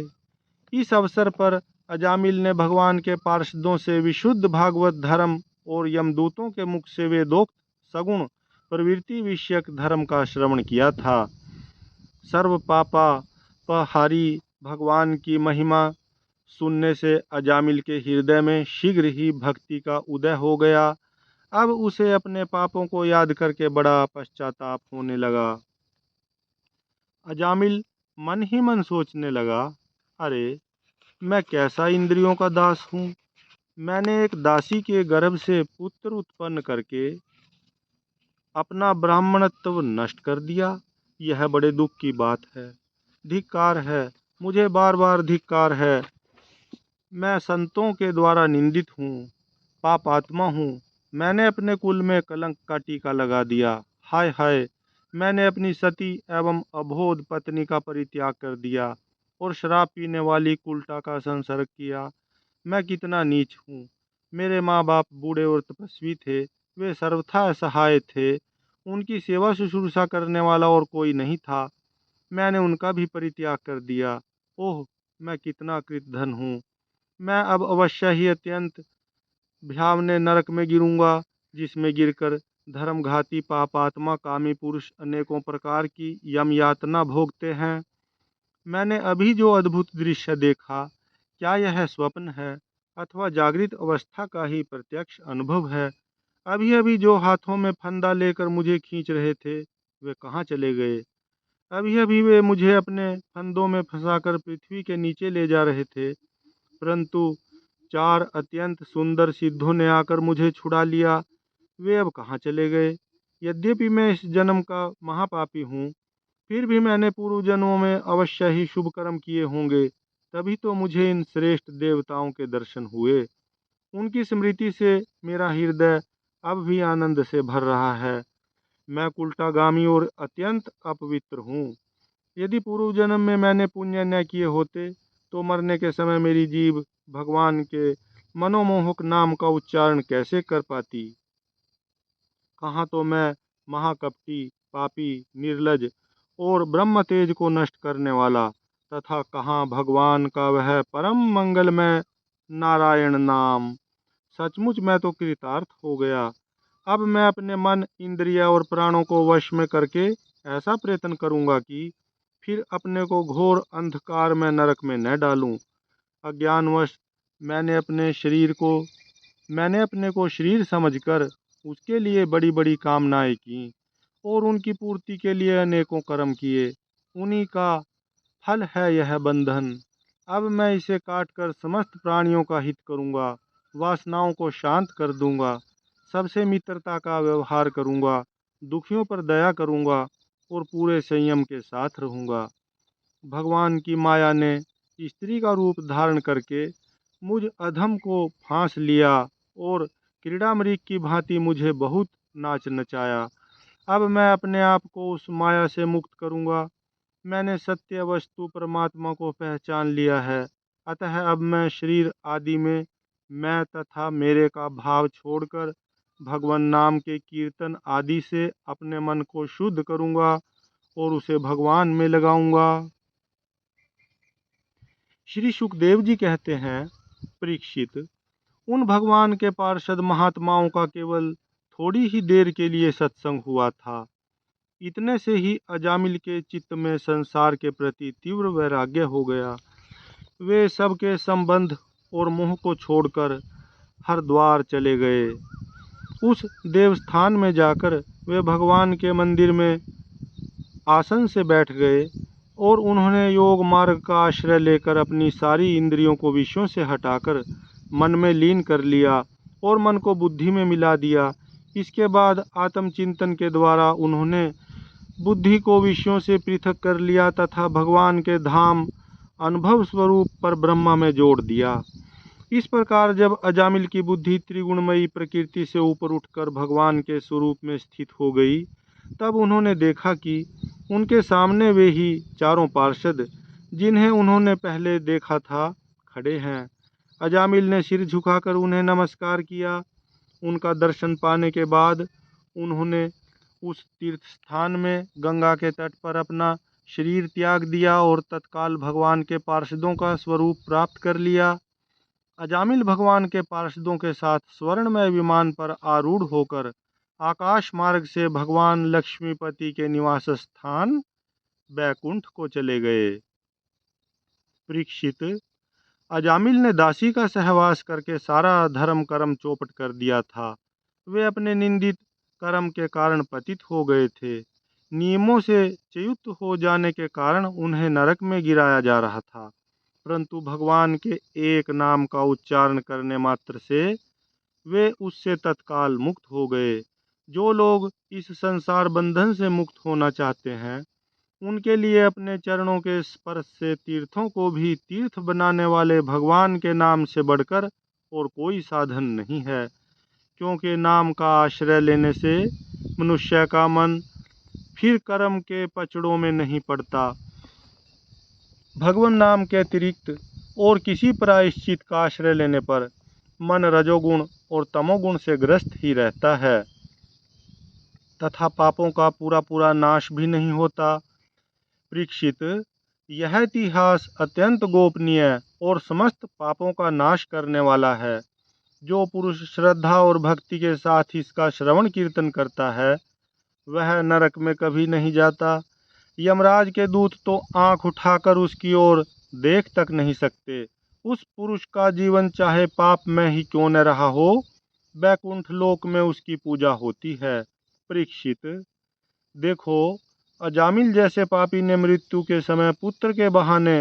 इस अवसर पर अजामिल ने भगवान के पार्षदों से विशुद्ध भागवत धर्म और यमदूतों के मुख से वेदोक्त सगुण प्रवृत्ति विषयक धर्म का श्रवण किया था। सर्व पापा पहारी भगवान की महिमा सुनने से अजामिल के हृदय में शीघ्र ही भक्ति का उदय हो गया। अब उसे अपने पापों को याद करके बड़ा पश्चाताप होने लगा। अजामिल मन ही मन सोचने लगा, अरे मैं कैसा इंद्रियों का दास हूँ। मैंने एक दासी के गर्भ से पुत्र उत्पन्न करके अपना ब्राह्मणत्व नष्ट कर दिया। यह बड़े दुख की बात है। धिक्कार है, मुझे बार बार धिक्कार है। मैं संतों के द्वारा निंदित हूँ, पापात्मा हूँ। मैंने अपने कुल में कलंक का टीका लगा दिया। हाय हाय, मैंने अपनी सती एवं अबोध पत्नी का परित्याग कर दिया और शराब पीने वाली कुलटा का संसर्ग किया। मैं कितना नीच हूँ। मेरे माँ बाप बूढ़े और तपस्वी थे, वे सर्वथा असहाय थे। उनकी सेवा शुश्रूषा करने वाला और कोई नहीं था। मैंने उनका भी परित्याग कर दिया। ओह, मैं कितना कृतधन हूँ। मैं अब अवश्य ही अत्यंत भयावने नरक में गिरूंगा, जिसमें गिरकर धर्मघाती पापात्मा कामी पुरुष अनेकों प्रकार की यम यातना भोगते हैं। मैंने अभी जो अद्भुत दृश्य देखा, क्या यह स्वप्न है अथवा जागृत अवस्था का ही प्रत्यक्ष अनुभव है? अभी अभी जो हाथों में फंदा लेकर मुझे खींच रहे थे, वे कहाँ चले गए? अभी अभी वे मुझे अपने फंदों में फंसाकर पृथ्वी के नीचे ले जा रहे थे, परंतु चार अत्यंत सुंदर सिद्धों ने आकर मुझे छुड़ा लिया। वे अब कहाँ चले गए? यद्यपि मैं इस जन्म का महापापी हूँ, फिर भी मैंने पूर्व जन्मों में अवश्य ही शुभ कर्म किए होंगे, तभी तो मुझे इन श्रेष्ठ देवताओं के दर्शन हुए। उनकी स्मृति से मेरा हृदय अब भी आनंद से भर रहा है। मैं कुलटागामी और अत्यंत अपवित्र हूँ। यदि पूर्व जन्म में मैंने पुण्य न किए होते, तो मरने के समय मेरी जीभ भगवान के मनोमोहक नाम का उच्चारण कैसे कर पाती। कहाँ तो मैं महाकपटी, पापी, निर्लज और ब्रह्म तेज को नष्ट करने वाला, तथा कहाँ भगवान का वह परम मंगलमय नारायण नाम। सचमुच मैं तो कृतार्थ हो गया। अब मैं अपने मन, इंद्रिय और प्राणों को वश में करके ऐसा प्रयत्न करूंगा कि फिर अपने को घोर अंधकार में नरक में न डालूं। अज्ञानवश मैंने अपने शरीर को मैंने अपने को शरीर समझकर उसके लिए बड़ी बड़ी कामनाएं की और उनकी पूर्ति के लिए अनेकों कर्म किए। उन्हीं का फल है यह बंधन। अब मैं इसे काट कर समस्त प्राणियों का हित करूंगा, वासनाओं को शांत कर दूंगा, सबसे मित्रता का व्यवहार करूंगा, दुखियों पर दया करूंगा और पूरे संयम के साथ रहूंगा। भगवान की माया ने स्त्री का रूप धारण करके मुझ अधम को फांस लिया और क्रीड़ा मृग की भांति मुझे बहुत नाच नचाया। अब मैं अपने आप को उस माया से मुक्त करूंगा। मैंने सत्य वस्तु परमात्मा को पहचान लिया है, अतः अब मैं शरीर आदि में मैं तथा मेरे का भाव छोड़कर भगवान नाम के कीर्तन आदि से अपने मन को शुद्ध करूंगा और उसे भगवान में लगाऊंगा। श्री सुखदेव जी कहते हैं, परीक्षित, उन भगवान के पार्षद महात्माओं का केवल थोड़ी ही देर के लिए सत्संग हुआ था। इतने से ही अजामिल के चित्त में संसार के प्रति तीव्र वैराग्य हो गया। वे सबके संबंध और मोह को छोड़कर हरिद्वार चले गए। उस देवस्थान में जाकर वे भगवान के मंदिर में आसन से बैठ गए और उन्होंने योग मार्ग का आश्रय लेकर अपनी सारी इंद्रियों को विषयों से हटाकर मन में लीन कर लिया और मन को बुद्धि में मिला दिया। इसके बाद आत्मचिंतन के द्वारा उन्होंने बुद्धि को विषयों से पृथक कर लिया तथा भगवान के धाम अनुभव स्वरूप पर ब्रह्मा में जोड़ दिया। इस प्रकार जब अजामिल की बुद्धि त्रिगुणमयी प्रकृति से ऊपर उठकर भगवान के स्वरूप में स्थित हो गई, तब उन्होंने देखा कि उनके सामने वे ही चारों पार्षद जिन्हें उन्होंने पहले देखा था, खड़े हैं। अजामिल ने सिर झुकाकर उन्हें नमस्कार किया। उनका दर्शन पाने के बाद उन्होंने उस तीर्थ स्थान में गंगा के तट पर अपना शरीर त्याग दिया और तत्काल भगवान के पार्षदों का स्वरूप प्राप्त कर लिया। अजामिल भगवान के पार्षदों के साथ स्वर्णमय विमान पर आरूढ़ होकर आकाश मार्ग से भगवान लक्ष्मीपति के निवास स्थान बैकुंठ को चले गए। परीक्षित, अजामिल ने दासी का सहवास करके सारा धर्म कर्म चौपट कर दिया था। वे अपने निंदित कर्म के कारण पतित हो गए थे। नियमों से च्युत हो जाने के कारण उन्हें नरक में गिराया जा रहा था, परंतु भगवान के एक नाम का उच्चारण करने मात्र से वे उससे तत्काल मुक्त हो गए। जो लोग इस संसार बंधन से मुक्त होना चाहते हैं, उनके लिए अपने चरणों के स्पर्श से तीर्थों को भी तीर्थ बनाने वाले भगवान के नाम से बढ़कर और कोई साधन नहीं है, क्योंकि नाम का आश्रय लेने से मनुष्य का मन फिर कर्म के पचड़ों में नहीं पड़ता। भगवान नाम के अतिरिक्त और किसी प्रायश्चित का आश्रय लेने पर मन रजोगुण और तमोगुण से ग्रस्त ही रहता है तथा पापों का पूरा पूरा नाश भी नहीं होता। परीक्षित, यह इतिहास अत्यंत गोपनीय और समस्त पापों का नाश करने वाला है। जो पुरुष श्रद्धा और भक्ति के साथ इसका श्रवण कीर्तन करता है, वह नरक में कभी नहीं जाता। यमराज के दूत तो आंख उठाकर उसकी ओर देख तक नहीं सकते। उस पुरुष का जीवन चाहे पाप में ही क्यों न रहा हो, बैकुंठ लोक में उसकी पूजा होती है। परीक्षित, देखो, अजामिल जैसे पापी ने मृत्यु के समय पुत्र के बहाने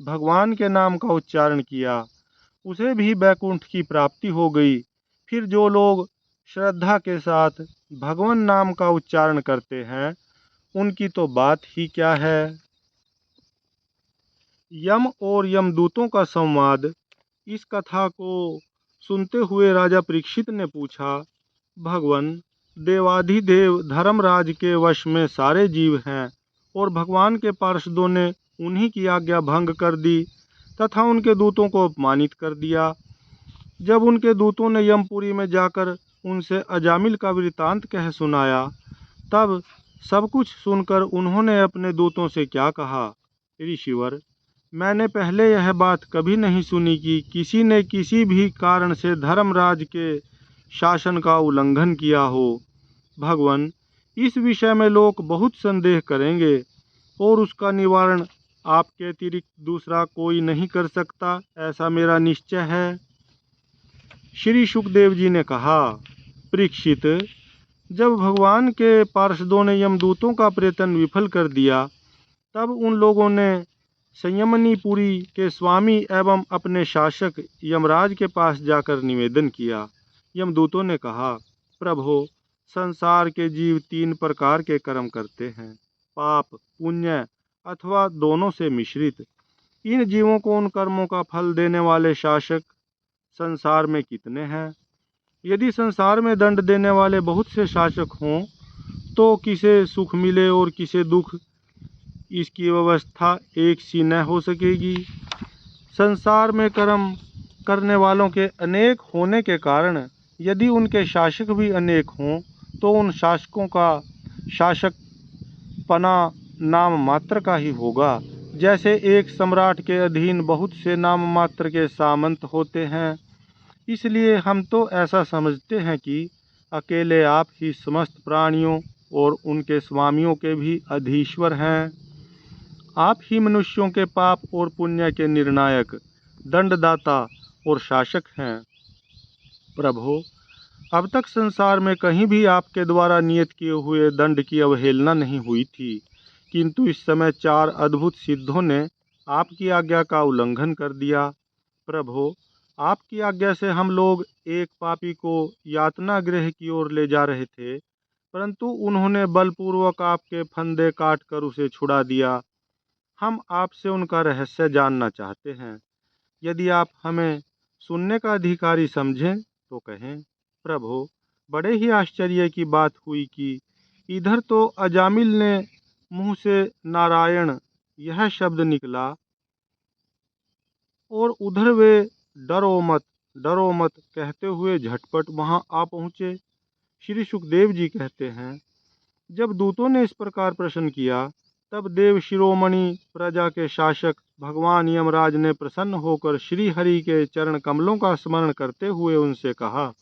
भगवान के नाम का उच्चारण किया, उसे भी बैकुंठ की प्राप्ति हो गई। फिर जो लोग श्रद्धा के साथ भगवान नाम का उच्चारण करते हैं, उनकी तो बात ही क्या है। यम और यमदूतों का संवाद। इस कथा को सुनते हुए राजा परीक्षित ने पूछा, भगवान, देवाधिदेव धर्मराज के वश में सारे जीव हैं और भगवान के पार्षदों ने उन्हीं की आज्ञा भंग कर दी तथा उनके दूतों को अपमानित कर दिया। जब उनके दूतों ने यमपुरी में जाकर उनसे अजामिल का वृतांत कह सुनाया, तब सब कुछ सुनकर उन्होंने अपने दूतों से क्या कहा, ऋषिवर, मैंने पहले यह बात कभी नहीं सुनी कि किसी ने किसी भी कारण से धर्मराज के शासन का उल्लंघन किया हो। भगवान, इस विषय में लोग बहुत संदेह करेंगे और उसका निवारण आपके अतिरिक्त दूसरा कोई नहीं कर सकता, ऐसा मेरा निश्चय है। श्री सुखदेव जी ने कहा, परीक्षित, जब भगवान के पार्षदों ने यमदूतों का प्रयत्न विफल कर दिया, तब उन लोगों ने संयमनीपुरी के स्वामी एवं अपने शासक यमराज के पास जाकर निवेदन किया। यमदूतों ने कहा, प्रभो, संसार के जीव 3 प्रकार के कर्म करते हैं, पाप, पुण्य अथवा दोनों से मिश्रित। इन जीवों को उन कर्मों का फल देने वाले शासक संसार में कितने हैं? यदि संसार में दंड देने वाले बहुत से शासक हों, तो किसे सुख मिले और किसे दुख, इसकी व्यवस्था एक सी न हो सकेगी। संसार में कर्म करने वालों के अनेक होने के कारण यदि उनके शासक भी अनेक हों, तो उन शासकों का शासकपना नाम मात्र का ही होगा। जैसे एक सम्राट के अधीन बहुत से नाम मात्र के सामंत होते हैं। इसलिए हम तो ऐसा समझते हैं कि अकेले आप ही समस्त प्राणियों और उनके स्वामियों के भी अधीश्वर हैं। आप ही मनुष्यों के पाप और पुण्य के निर्णायक, दंडदाता और शासक हैं। प्रभो, अब तक संसार में कहीं भी आपके द्वारा नियत किए हुए दंड की अवहेलना नहीं हुई थी, किंतु इस समय 4 अद्भुत सिद्धों ने आपकी आज्ञा का उल्लंघन कर दिया। प्रभो, आपकी आज्ञा से हम लोग एक पापी को यातना गृह की ओर ले जा रहे थे, परंतु उन्होंने बलपूर्वक आपके फंदे काट कर उसे छुड़ा दिया। हम आपसे उनका रहस्य जानना चाहते हैं। यदि आप हमें सुनने का अधिकारी समझें तो कहें। प्रभो, बड़े ही आश्चर्य की बात हुई कि इधर तो अजामिल ने मुंह से नारायण यह शब्द निकला और उधर वे डरो मत कहते हुए झटपट वहां आ पहुँचे। श्री सुखदेव जी कहते हैं, जब दूतों ने इस प्रकार प्रश्न किया, तब देव शिरोमणि प्रजा के शासक भगवान यमराज ने प्रसन्न होकर श्री हरि के चरण कमलों का स्मरण करते हुए उनसे कहा।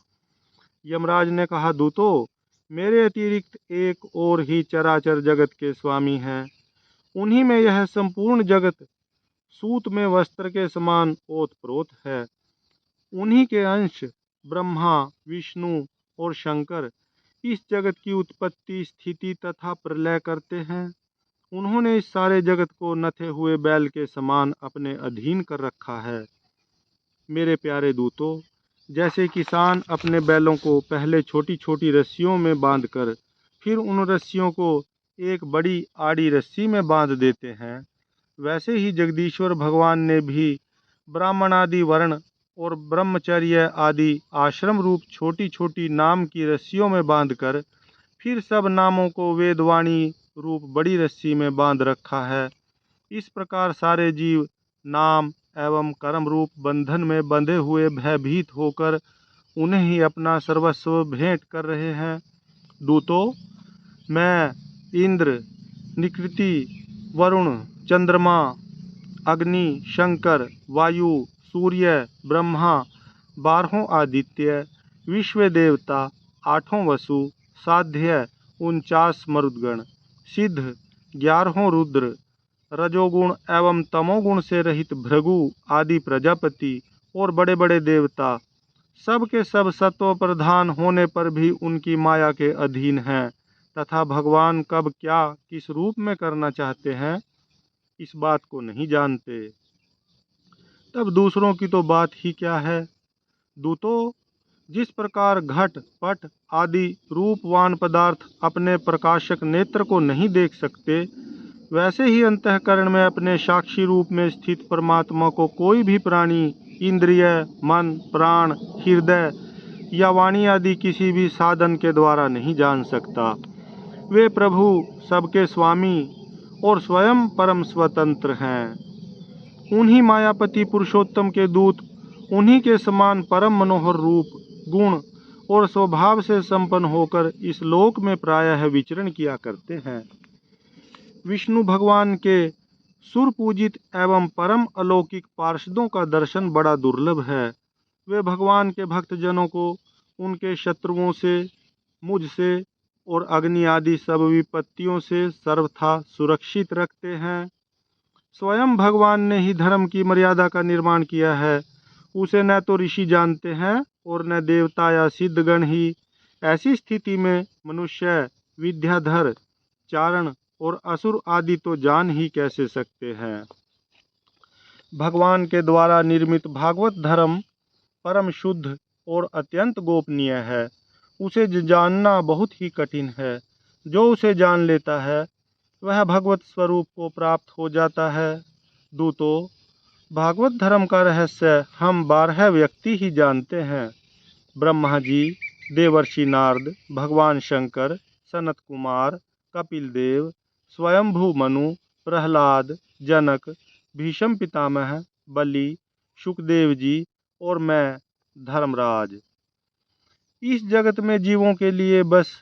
यमराज ने कहा, दूतो, मेरे अतिरिक्त एक और ही चराचर जगत के स्वामी हैं। उन्हीं में यह संपूर्ण जगत सूत में वस्त्र के समान ओतप्रोत है। उन्हीं के अंश ब्रह्मा, विष्णु और शंकर इस जगत की उत्पत्ति, स्थिति तथा प्रलय करते हैं। उन्होंने इस सारे जगत को नथे हुए बैल के समान अपने अधीन कर रखा है। मेरे प्यारे दूतों, जैसे किसान अपने बैलों को पहले छोटी छोटी रस्सियों में बांधकर फिर उन रस्सियों को एक बड़ी आड़ी रस्सी में बांध देते हैं, वैसे ही जगदीश्वर भगवान ने भी ब्राह्मणादि वर्ण और ब्रह्मचर्य आदि आश्रम रूप छोटी छोटी नाम की रस्सियों में बांधकर फिर सब नामों को वेदवाणी रूप बड़ी रस्सी में बांध रखा है। इस प्रकार सारे जीव नाम एवं कर्म रूप बंधन में बंधे हुए भयभीत होकर उन्हें ही अपना सर्वस्व भेंट कर रहे हैं। दूतों, मैं इंद्र, निकृति, वरुण, चंद्रमा, अग्नि, शंकर, वायु, सूर्य, ब्रह्मा, 12 आदित्य, विश्व देवता, 8 वसु, साध्य 49 मरुदगण, सिद्ध 11 रुद्र, रजोगुण एवं तमोगुण से रहित भृगु आदि प्रजापति और बड़े बड़े देवता, सब के सब सत्व प्रधान होने पर भी उनकी माया के अधीन हैं तथा भगवान कब क्या किस रूप में करना चाहते हैं इस बात को नहीं जानते। तब दूसरों की तो बात ही क्या है। दूतों, जिस प्रकार घट, पट आदि रूपवान पदार्थ अपने प्रकाशक नेत्र को नहीं देख सकते, वैसे ही अंतःकरण में अपने साक्षी रूप में स्थित परमात्मा को कोई भी प्राणी इंद्रिय, मन, प्राण, हृदय या वाणी आदि किसी भी साधन के द्वारा नहीं जान सकता। वे प्रभु सबके स्वामी और स्वयं परम स्वतंत्र हैं। उन्हीं मायापति पुरुषोत्तम के दूत उन्हीं के समान परम मनोहर रूप, गुण और स्वभाव से संपन्न होकर इस लोक में प्रायः विचरण किया करते हैं। विष्णु भगवान के सुर पूजित एवं परम अलौकिक पार्षदों का दर्शन बड़ा दुर्लभ है। वे भगवान के भक्तजनों को उनके शत्रुओं से, मुझसे और अग्नि आदि सब विपत्तियों से सर्वथा सुरक्षित रखते हैं। स्वयं भगवान ने ही धर्म की मर्यादा का निर्माण किया है। उसे न तो ऋषि जानते हैं और न देवता या सिद्धगण ही। ऐसी स्थिति में मनुष्य, विद्याधर, चारण और असुर आदि तो जान ही कैसे सकते हैं। भगवान के द्वारा निर्मित भागवत धर्म परम शुद्ध और अत्यंत गोपनीय है। उसे जानना बहुत ही कठिन है। जो उसे जान लेता है वह भगवत स्वरूप को प्राप्त हो जाता है। दूतों, भागवत धर्म का रहस्य हम 12 व्यक्ति ही जानते हैं। ब्रह्मा जी, देवर्षि नारद, भगवान शंकर, सनत कुमार, कपिल देव, स्वयंभू मनु, प्रहलाद, जनक, भीष्म पितामह, बलि, शुकदेव जी और मैं धर्मराज। इस जगत में जीवों के लिए बस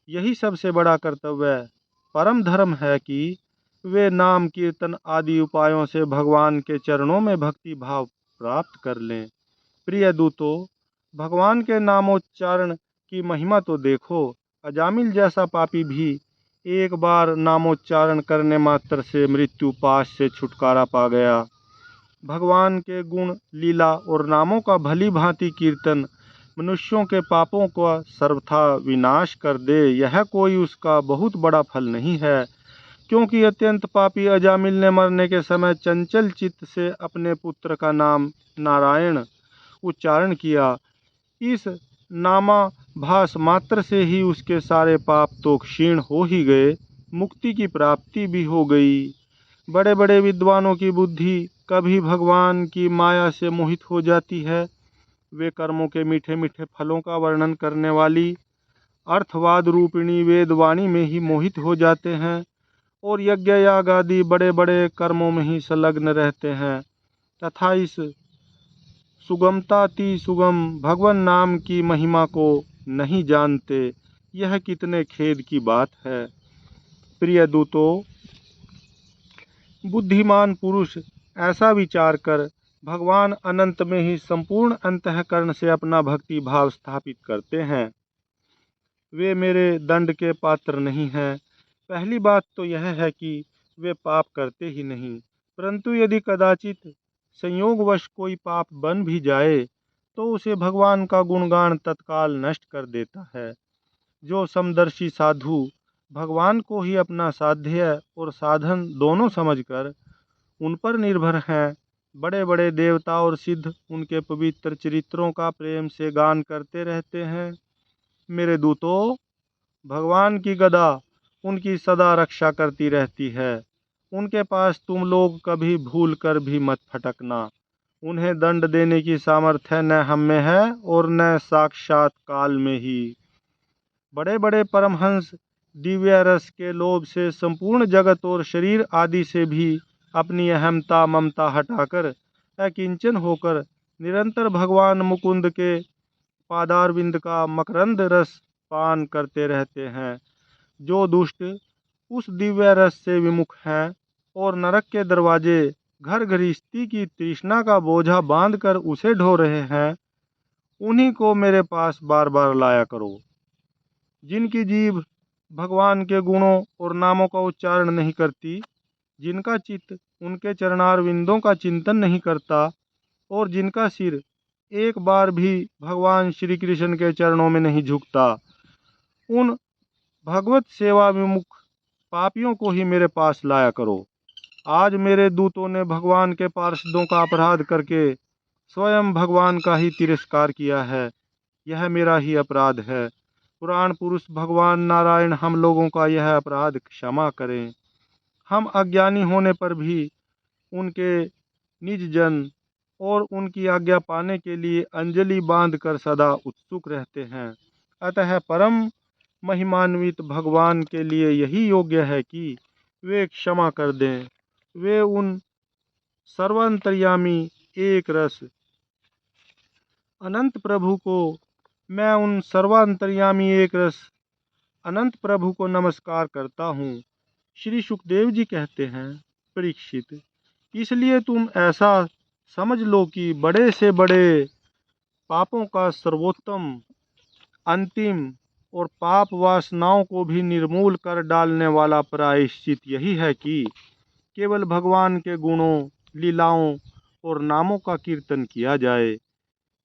यही सबसे बड़ा कर्तव्य परम धर्म है कि वे नाम, कीर्तन आदि उपायों से भगवान के चरणों में भक्ति भाव प्राप्त कर लें। प्रिय दूतों, भगवान के नामोच्चारण की महिमा तो देखो। अजामिल जैसा पापी भी एक बार नामोच्चारण करने मात्र से मृत्यु पाश से छुटकारा पा गया। भगवान के गुण, लीला और नामों का भली भांति कीर्तन मनुष्यों के पापों का सर्वथा विनाश कर दे, यह कोई उसका बहुत बड़ा फल नहीं है। क्योंकि अत्यंत पापी अजामिल ने मरने के समय चंचल चित्त से अपने पुत्र का नाम नारायण उच्चारण किया। इस नामाभास मात्र से ही उसके सारे पाप तो क्षीण हो ही गए, मुक्ति की प्राप्ति भी हो गई। बड़े बड़े विद्वानों की बुद्धि कभी भगवान की माया से मोहित हो जाती है। वे कर्मों के मीठे मीठे फलों का वर्णन करने वाली अर्थवाद रूपिणी वेदवाणी में ही मोहित हो जाते हैं और यज्ञ याग आदि बड़े बड़े कर्मों में ही संलग्न रहते हैं तथा इस सुगमताति सुगम भगवान नाम की महिमा को नहीं जानते। यह कितने खेद की बात है। प्रिय दूतों, बुद्धिमान पुरुष ऐसा विचार कर भगवान अनंत में ही संपूर्ण अंतःकरण से अपना भक्ति भाव स्थापित करते हैं। वे मेरे दंड के पात्र नहीं हैं। पहली बात तो यह है कि वे पाप करते ही नहीं, परंतु यदि कदाचित संयोगवश कोई पाप बन भी जाए तो उसे भगवान का गुणगान तत्काल नष्ट कर देता है। जो समदर्शी साधु भगवान को ही अपना साध्य और साधन दोनों समझकर उन पर निर्भर हैं, बड़े बड़े देवता और सिद्ध उनके पवित्र चरित्रों का प्रेम से गान करते रहते हैं। मेरे दूतों, भगवान की गदा उनकी सदा रक्षा करती रहती है। उनके पास तुम लोग कभी भूल कर भी मत फटकना। उन्हें दंड देने की सामर्थ्य न हम में है और न साक्षात काल में ही। बड़े बड़े परमहंस दिव्य रस के लोभ से संपूर्ण जगत और शरीर आदि से भी अपनी अहमता ममता हटाकर अकिंचन होकर निरंतर भगवान मुकुंद के पादारविंद का मकरंद रस पान करते रहते हैं। जो दुष्ट उस दिव्य रस से विमुख हैं और नरक के दरवाजे घर गृहस्थी की तृष्णा का बोझा बांधकर उसे ढो रहे हैं, उन्हीं को मेरे पास बार बार लाया करो। जिनकी जीभ भगवान के गुणों और नामों का उच्चारण नहीं करती, जिनका चित्त उनके चरणार विंदों का चिंतन नहीं करता और जिनका सिर एक बार भी भगवान श्री कृष्ण के चरणों में नहीं झुकता, उन भगवत सेवा विमुख पापियों को ही मेरे पास लाया करो। आज मेरे दूतों ने भगवान के पार्षदों का अपराध करके स्वयं भगवान का ही तिरस्कार किया है। यह मेरा ही अपराध है। पुराण पुरुष भगवान नारायण हम लोगों का यह अपराध क्षमा करें। हम अज्ञानी होने पर भी उनके निज जन और उनकी आज्ञा पाने के लिए अंजलि बांधकर सदा उत्सुक रहते हैं। अतः परम महिमान्वित भगवान के लिए यही योग्य है कि वे क्षमा कर दें। वे उन सर्वांतर्यामी एक रस अनंत प्रभु को मैं उन सर्वांतर्यामी एक रस अनंत प्रभु को नमस्कार करता हूँ। श्री सुखदेव जी कहते हैं, परीक्षित, इसलिए तुम ऐसा समझ लो कि बड़े से बड़े पापों का सर्वोत्तम, अंतिम और पाप वासनाओं को भी निर्मूल कर डालने वाला प्रायश्चित यही है कि केवल भगवान के गुणों, लीलाओं और नामों का कीर्तन किया जाए।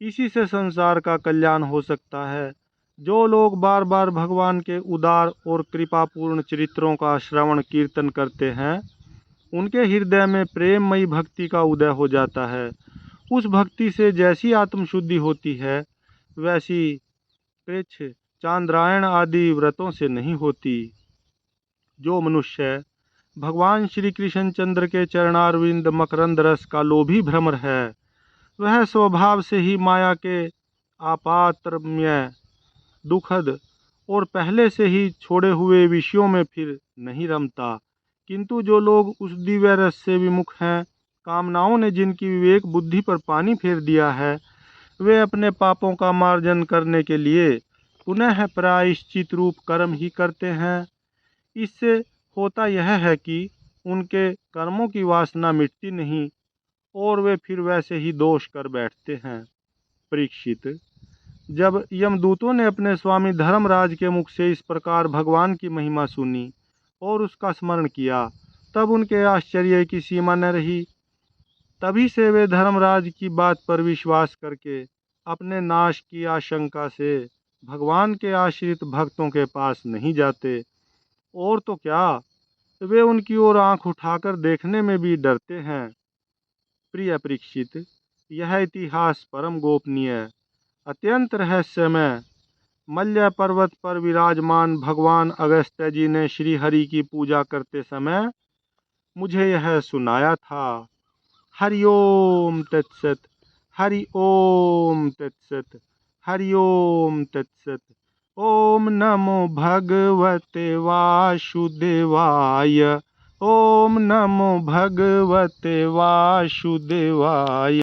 इसी से संसार का कल्याण हो सकता है। जो लोग बार बार भगवान के उदार और कृपापूर्ण चरित्रों का श्रवण कीर्तन करते हैं, उनके हृदय में प्रेममयी भक्ति का उदय हो जाता है। उस भक्ति से जैसी आत्मशुद्धि होती है, वैसी कृच्छ, चांद्रायण आदि व्रतों से नहीं होती। जो मनुष्य भगवान श्री कृष्ण चंद्र के चरणारविंद मकरंद रस का लोभी भ्रमर है, वह स्वभाव से ही माया के आपात्रम्य, दुखद और पहले से ही छोड़े हुए विषयों में फिर नहीं रमता। किंतु जो लोग उस दिव्य रस से विमुख हैं, कामनाओं ने जिनकी विवेक बुद्धि पर पानी फेर दिया है, वे अपने पापों का मार्जन करने के लिए पुनः प्रायश्चित रूप कर्म ही करते हैं। इससे होता यह है कि उनके कर्मों की वासना मिटती नहीं और वे फिर वैसे ही दोष कर बैठते हैं। परीक्षित, जब यमदूतों ने अपने स्वामी धर्मराज के मुख से इस प्रकार भगवान की महिमा सुनी और उसका स्मरण किया, तब उनके आश्चर्य की सीमा न रही। तभी से वे धर्मराज की बात पर विश्वास करके अपने नाश की आशंका से भगवान के आश्रित भक्तों के पास नहीं जाते, और तो क्या, वे उनकी ओर आंख उठाकर देखने में भी डरते हैं। प्रिय परीक्षित, यह इतिहास परम गोपनीय, अत्यंत रहस्यमय मल्य पर्वत पर विराजमान भगवान अगस्त्य जी ने श्री हरि की पूजा करते समय मुझे यह सुनाया था। हरि ओम तत्सत, हरि ओम तत्सत, हरि ओम तत्सत। ओम नमो भगवते वासुदेवाय। ओम नमो भगवते वासुदेवाय।